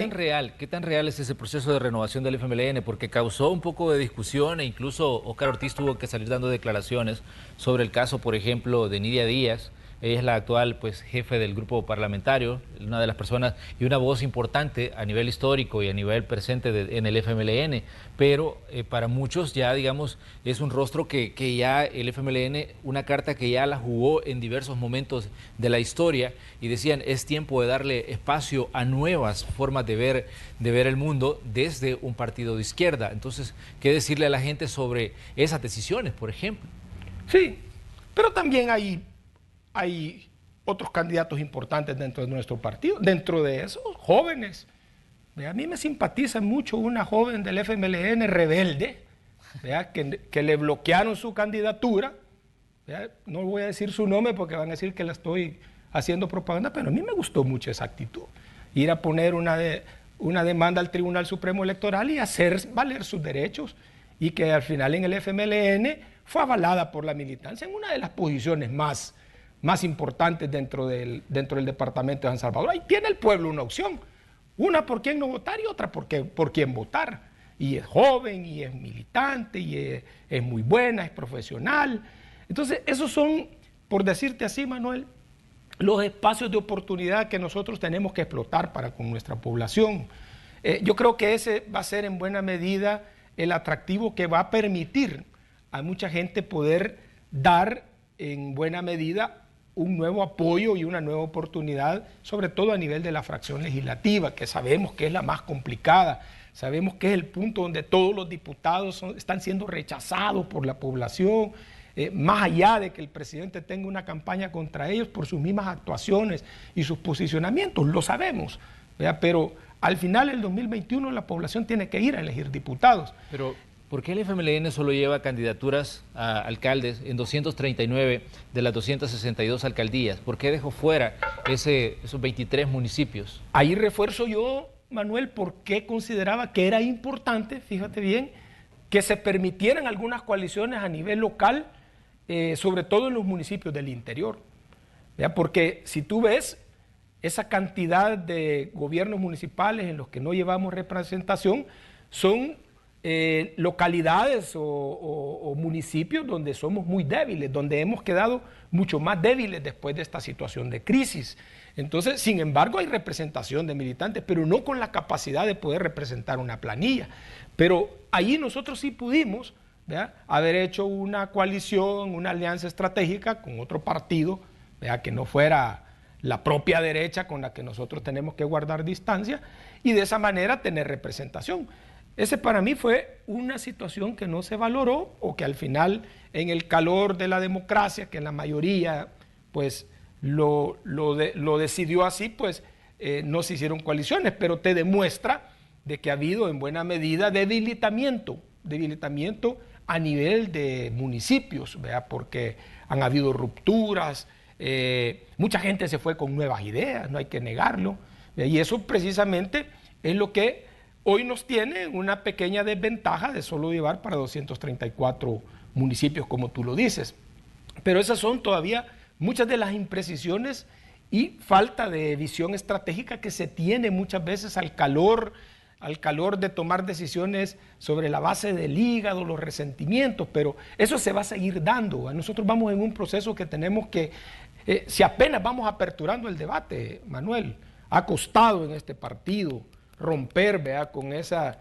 tan real es ese proceso de renovación del FMLN? Porque causó un poco de discusión e incluso Óscar Ortiz tuvo que salir dando declaraciones sobre el caso, por ejemplo, de Nidia Díaz. Ella es la actual jefe del grupo parlamentario, una de las personas y una voz importante a nivel histórico y a nivel presente en el FMLN, pero para muchos ya, digamos, es un rostro que ya el FMLN, una carta que ya la jugó en diversos momentos de la historia y decían, es tiempo de darle espacio a nuevas formas de ver el mundo desde un partido de izquierda. Entonces, ¿qué decirle a la gente sobre esas decisiones, por ejemplo? Sí, pero también hay otros candidatos importantes dentro de nuestro partido, dentro de esos jóvenes. A mí me simpatiza mucho una joven del FMLN rebelde, que le bloquearon su candidatura. No voy a decir su nombre porque van a decir que la estoy haciendo propaganda, pero a mí me gustó mucho esa actitud. Ir a poner una demanda al Tribunal Supremo Electoral y hacer valer sus derechos, y que al final en el FMLN fue avalada por la militancia en una de las posiciones más importantes dentro del departamento de San Salvador. Ahí tiene el pueblo una opción, una por quién no votar y otra por quién votar. Y es joven, y es militante, y es muy buena, es profesional. Entonces, esos son, por decirte así, Manuel, los espacios de oportunidad que nosotros tenemos que explotar para con nuestra población. Yo creo que ese va a ser en buena medida el atractivo que va a permitir a mucha gente poder dar en buena medida un nuevo apoyo y una nueva oportunidad, sobre todo a nivel de la fracción legislativa, que sabemos que es la más complicada, sabemos que es el punto donde todos los diputados están siendo rechazados por la población, más allá de que el presidente tenga una campaña contra ellos por sus mismas actuaciones y sus posicionamientos, lo sabemos, ¿verdad? Pero al final, el 2021, la población tiene que ir a elegir diputados. Pero ¿por qué el FMLN solo lleva candidaturas a alcaldes en 239 de las 262 alcaldías? ¿Por qué dejó fuera esos 23 municipios? Ahí refuerzo yo, Manuel, por qué consideraba que era importante, fíjate bien, que se permitieran algunas coaliciones a nivel local, sobre todo en los municipios del interior. ¿Ya? Porque si tú ves esa cantidad de gobiernos municipales en los que no llevamos representación, son localidades o municipios donde somos muy débiles, donde hemos quedado mucho más débiles después de esta situación de crisis. Entonces, sin embargo, hay representación de militantes, pero no con la capacidad de poder representar una planilla. Pero ahí nosotros sí pudimos, ¿verdad?, haber hecho una coalición, una alianza estratégica con otro partido, ¿verdad?, que no fuera la propia derecha con la que nosotros tenemos que guardar distancia, y de esa manera tener representación. Ese para mí fue una situación que no se valoró, o que al final, en el calor de la democracia, que en la mayoría pues lo decidió así, pues no se hicieron coaliciones, pero te demuestra de que ha habido en buena medida debilitamiento a nivel de municipios, ¿verdad? Porque han habido rupturas, mucha gente se fue con nuevas ideas, no hay que negarlo, ¿verdad? Y eso precisamente es lo que hoy nos tiene una pequeña desventaja de solo llevar para 234 municipios, como tú lo dices. Pero esas son todavía muchas de las imprecisiones y falta de visión estratégica que se tiene muchas veces al calor de tomar decisiones sobre la base del hígado, los resentimientos, pero eso se va a seguir dando. Nosotros vamos en un proceso que tenemos que, si apenas vamos aperturando el debate, Manuel, ha costado en este partido romper, ¿verdad?, con esa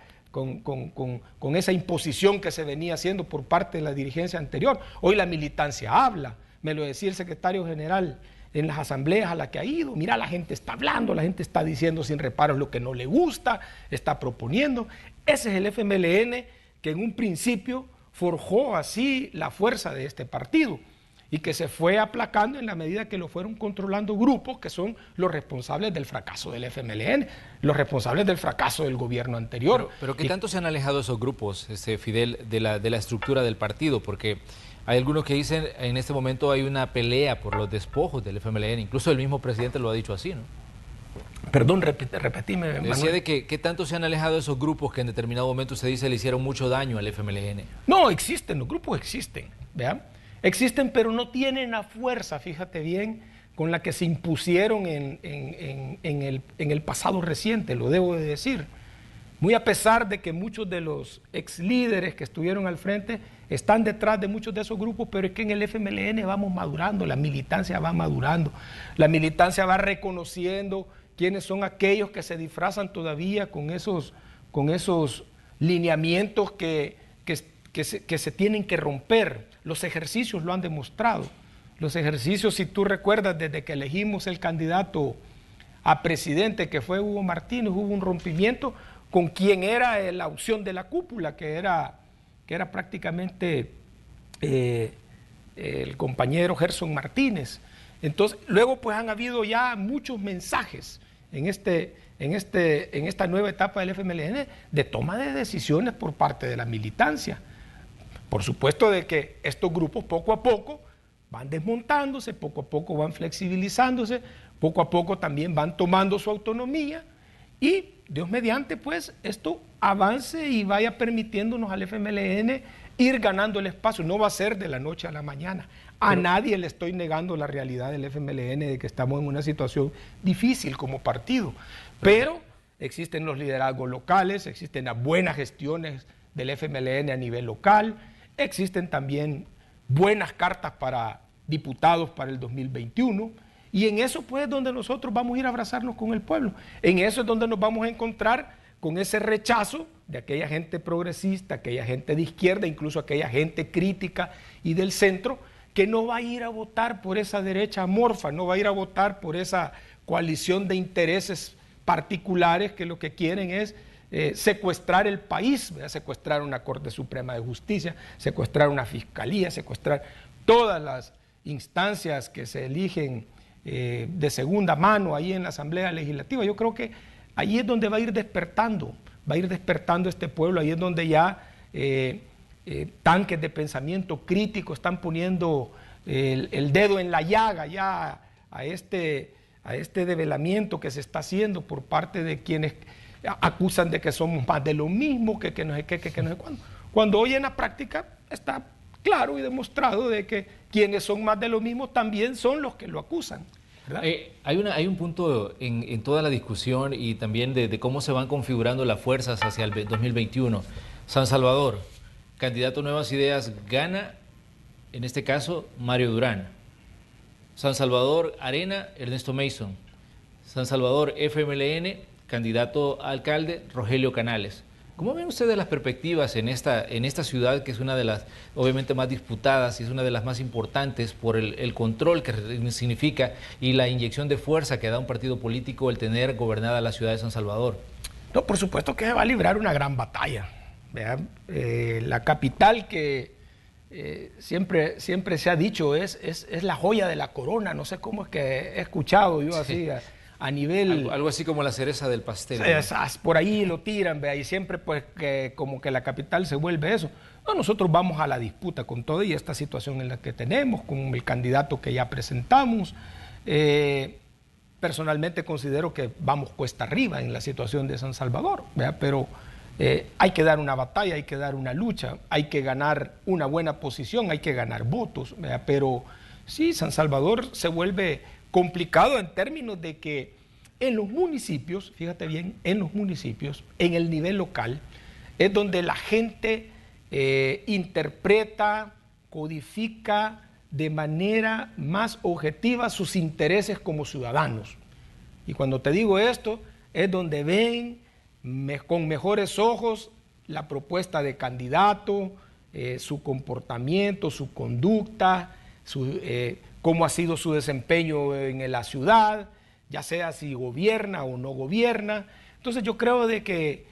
imposición que se venía haciendo por parte de la dirigencia anterior. Hoy la militancia habla, me lo decía el secretario general en las asambleas a la que ha ido. Mira, la gente está hablando, la gente está diciendo sin reparos lo que no le gusta, está proponiendo. Ese es el FMLN que en un principio forjó así la fuerza de este partido y que se fue aplacando en la medida que lo fueron controlando grupos que son los responsables del fracaso del FMLN, los responsables del fracaso del gobierno anterior. Pero ¿qué tanto se han alejado esos grupos, Fidel, de la estructura del partido? Porque hay algunos que dicen en este momento hay una pelea por los despojos del FMLN, incluso el mismo presidente lo ha dicho así, ¿no? Perdón, repetime, Manuel. Decía de que ¿qué tanto se han alejado esos grupos que en determinado momento se dice le hicieron mucho daño al FMLN? No, existen, los grupos existen, ¿vean? Existen, pero no tienen la fuerza, fíjate bien, con la que se impusieron en el pasado reciente, lo debo de decir. Muy a pesar de que muchos de los ex líderes que estuvieron al frente están detrás de muchos de esos grupos, pero es que en el FMLN vamos madurando, la militancia va madurando, la militancia va reconociendo quiénes son aquellos que se disfrazan todavía con esos lineamientos que se tienen que romper. Los ejercicios lo han demostrado. Los ejercicios, si tú recuerdas, desde que elegimos el candidato a presidente, que fue Hugo Martínez, hubo un rompimiento con quien era la opción de la cúpula, que era prácticamente el compañero Gerson Martínez. Entonces, luego pues han habido ya muchos mensajes en esta nueva etapa del FMLN de toma de decisiones por parte de la militancia. Por supuesto de que estos grupos poco a poco van desmontándose, poco a poco van flexibilizándose, poco a poco también van tomando su autonomía y Dios mediante pues esto avance y vaya permitiéndonos al FMLN ir ganando el espacio. No va a ser de la noche a la mañana. A nadie le estoy negando la realidad del FMLN de que estamos en una situación difícil como partido, pero existen los liderazgos locales, existen las buenas gestiones del FMLN a nivel local, existen también buenas cartas para diputados para el 2021 y en eso pues es donde nosotros vamos a ir a abrazarnos con el pueblo. En eso es donde nos vamos a encontrar con ese rechazo de aquella gente progresista, aquella gente de izquierda, incluso aquella gente crítica y del centro, que no va a ir a votar por esa derecha amorfa, no va a ir a votar por esa coalición de intereses particulares que lo que quieren es secuestrar el país, ¿verdad? Secuestrar una Corte Suprema de Justicia, secuestrar una Fiscalía, secuestrar todas las instancias que se eligen de segunda mano ahí en la Asamblea Legislativa. Yo creo que ahí es donde va a ir despertando este pueblo, ahí es donde ya tanques de pensamiento crítico están poniendo el dedo en la llaga ya a este develamiento que se está haciendo por parte de quienes acusan de que somos más de lo mismo, que no sé qué, que no sé cuándo. cuando hoy en la práctica está claro y demostrado de que quienes son más de lo mismo también son los que lo acusan. Hay un punto en toda la discusión y también de cómo se van configurando las fuerzas hacia el 2021. San Salvador, candidato Nuevas Ideas, gana, en este caso, Mario Durán. San Salvador, Arena, Ernesto Mason. San Salvador, FMLN, candidato a alcalde, Rogelio Canales. ¿Cómo ven ustedes las perspectivas en esta ciudad, que es una de las obviamente más disputadas y es una de las más importantes por el control que significa y la inyección de fuerza que da un partido político el tener gobernada la ciudad de San Salvador? No, por supuesto que se va a librar una gran batalla. La capital que siempre se ha dicho es la joya de la corona, no sé cómo es que he escuchado yo así a nivel... Algo así como la cereza del pastel. Por ahí lo tiran, y siempre pues como que la capital se vuelve eso. No, nosotros vamos a la disputa con toda y esta situación en la que tenemos, con el candidato que ya presentamos. Personalmente considero que vamos cuesta arriba en la situación de San Salvador, pero hay que dar una batalla, hay que dar una lucha, hay que ganar una buena posición, hay que ganar votos, pero sí, San Salvador se vuelve complicado en términos de que en los municipios, fíjate bien, en los municipios, en el nivel local, es donde la gente interpreta, codifica de manera más objetiva sus intereses como ciudadanos. Y cuando te digo esto, es donde ven con mejores ojos la propuesta de candidato, su comportamiento, su conducta, cómo ha sido su desempeño en la ciudad, ya sea si gobierna o no gobierna. Entonces yo creo de que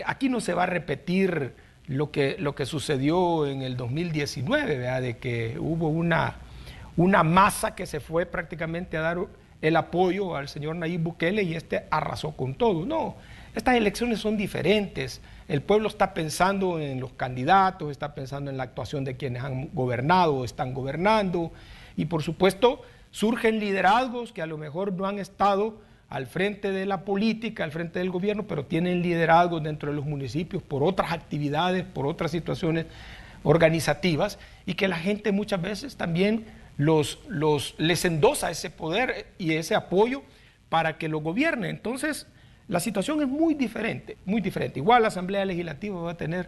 aquí no se va a repetir lo que sucedió en el 2019, ¿verdad? De que hubo una masa que se fue prácticamente a dar el apoyo al señor Nayib Bukele y arrasó con todo. No, estas elecciones son diferentes. El pueblo está pensando en los candidatos, está pensando en la actuación de quienes han gobernado o están gobernando. Y por supuesto surgen liderazgos que a lo mejor no han estado al frente de la política, al frente del gobierno, pero tienen liderazgos dentro de los municipios por otras actividades, por otras situaciones organizativas, y que la gente muchas veces también les endosa ese poder y ese apoyo para que lo gobierne. Entonces la situación es muy diferente, muy diferente. Igual la Asamblea Legislativa va a tener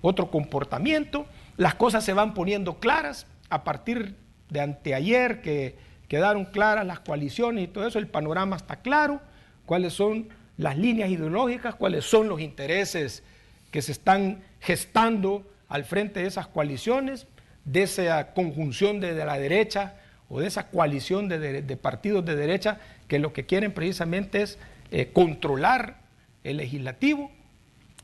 otro comportamiento, las cosas se van poniendo claras a partir de anteayer, que quedaron claras las coaliciones y todo eso, el panorama está claro, cuáles son las líneas ideológicas, cuáles son los intereses que se están gestando al frente de esas coaliciones, de esa conjunción de la derecha o de esa coalición de partidos de derecha que lo que quieren precisamente es controlar el legislativo.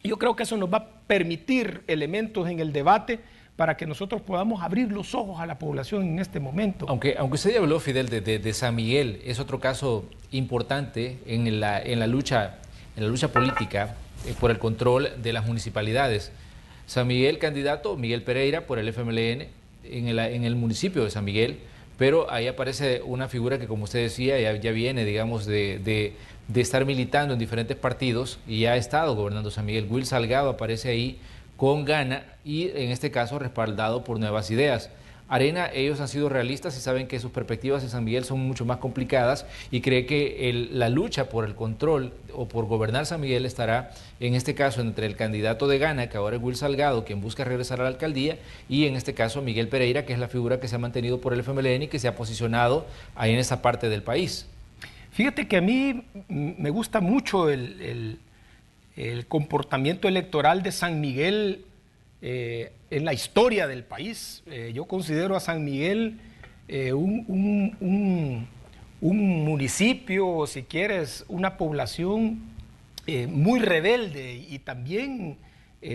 Y yo creo que eso nos va a permitir elementos en el debate para que nosotros podamos abrir los ojos a la población en este momento. Aunque usted ya habló, Fidel, de San Miguel, es otro caso importante en la lucha política por el control de las municipalidades. San Miguel, candidato Miguel Pereira por el FMLN en el municipio de San Miguel, pero ahí aparece una figura que, como usted decía, ya viene, digamos, de estar militando en diferentes partidos y ya ha estado gobernando San Miguel. Will Salgado aparece ahí con Gana y en este caso respaldado por Nuevas Ideas. Arena, ellos han sido realistas y saben que sus perspectivas en San Miguel son mucho más complicadas y cree que la lucha por el control o por gobernar San Miguel estará en este caso entre el candidato de Gana, que ahora es Will Salgado, quien busca regresar a la alcaldía, y en este caso Miguel Pereira, que es la figura que se ha mantenido por el FMLN y que se ha posicionado ahí en esa parte del país. Fíjate que a mí me gusta mucho el comportamiento electoral de San Miguel en la historia del país. Yo considero a San Miguel un municipio, o si quieres, una población muy rebelde y también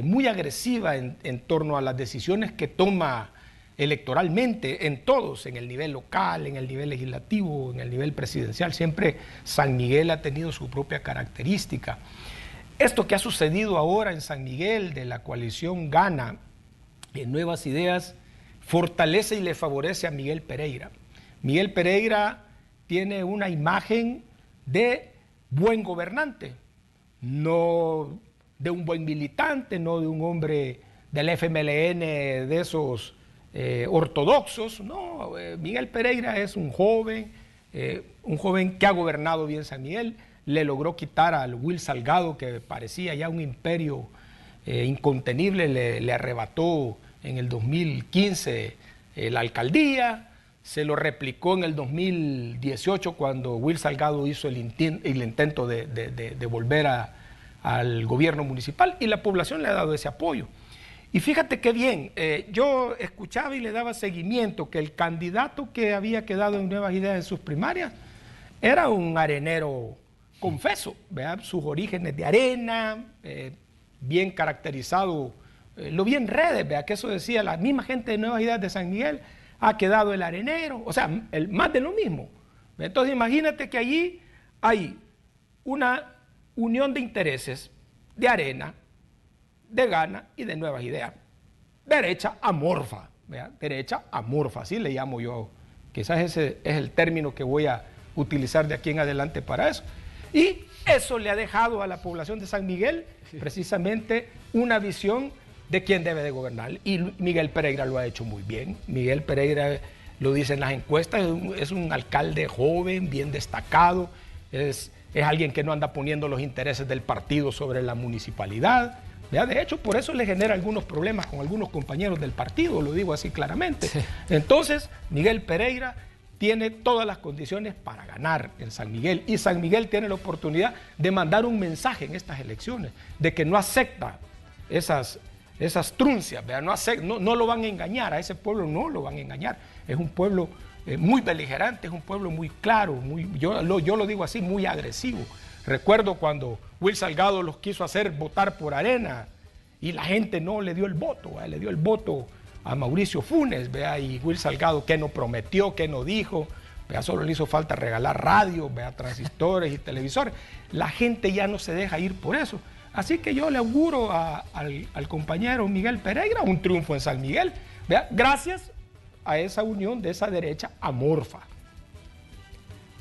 muy agresiva en torno a las decisiones que toma electoralmente en todos, en el nivel local, en el nivel legislativo, en el nivel presidencial. Siempre San Miguel ha tenido su propia característica. Esto que ha sucedido ahora en San Miguel de la coalición Gana en Nuevas Ideas fortalece y le favorece a Miguel Pereira. Miguel Pereira tiene una imagen de buen gobernante, no de un buen militante, no de un hombre del FMLN, de esos ortodoxos. No, Miguel Pereira es un joven que ha gobernado bien San Miguel, le logró quitar al Will Salgado, que parecía ya un imperio incontenible, le arrebató en el 2015 la alcaldía, se lo replicó en el 2018 cuando Will Salgado hizo el intento de volver al gobierno municipal, y la población le ha dado ese apoyo. Y fíjate qué bien, yo escuchaba y le daba seguimiento que el candidato que había quedado en Nuevas Ideas en sus primarias era un arenero confeso, ¿verdad? Sus orígenes de arena, bien caracterizado, lo vi en redes, ¿verdad? Que eso decía la misma gente de Nuevas Ideas de San Miguel, ha quedado el arenero, o sea, más de lo mismo. Entonces imagínate que allí hay una unión de intereses de arena, de Gana y de Nuevas Ideas. Derecha amorfa, ¿verdad? Derecha amorfa, así le llamo yo. Quizás ese es el término que voy a utilizar de aquí en adelante para eso. Y eso le ha dejado a la población de San Miguel precisamente una visión de quién debe de gobernar. Y Miguel Pereira lo ha hecho muy bien. Miguel Pereira, lo dicen las encuestas, es un alcalde joven, bien destacado, es alguien que no anda poniendo los intereses del partido sobre la municipalidad. De hecho, por eso le genera algunos problemas con algunos compañeros del partido, lo digo así claramente. Sí. Entonces, Miguel Pereira tiene todas las condiciones para ganar en San Miguel, y San Miguel tiene la oportunidad de mandar un mensaje en estas elecciones, de que no acepta esas truncias, no lo van a engañar, a ese pueblo no lo van a engañar. Es un pueblo muy beligerante, es un pueblo muy claro, yo lo digo así, muy agresivo. Recuerdo cuando Will Salgado los quiso hacer votar por Arena y la gente no le dio el voto, le dio el voto a Mauricio Funes, y Will Salgado que no prometió, que no dijo, solo le hizo falta regalar radio, transistores y televisores. La gente ya no se deja ir por eso. Así que yo le auguro al compañero Miguel Pereira un triunfo en San Miguel, gracias a esa unión de esa derecha amorfa.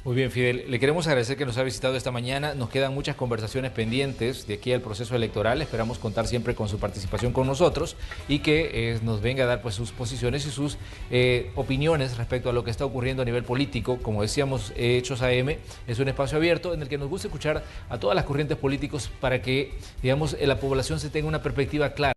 Muy bien, Fidel, le queremos agradecer que nos ha visitado esta mañana. Nos quedan muchas conversaciones pendientes de aquí al proceso electoral. Esperamos contar siempre con su participación con nosotros y que nos venga a dar pues sus posiciones y sus opiniones respecto a lo que está ocurriendo a nivel político. Como decíamos, Hechos AM es un espacio abierto en el que nos gusta escuchar a todas las corrientes políticas para que, digamos, la población se tenga una perspectiva clara.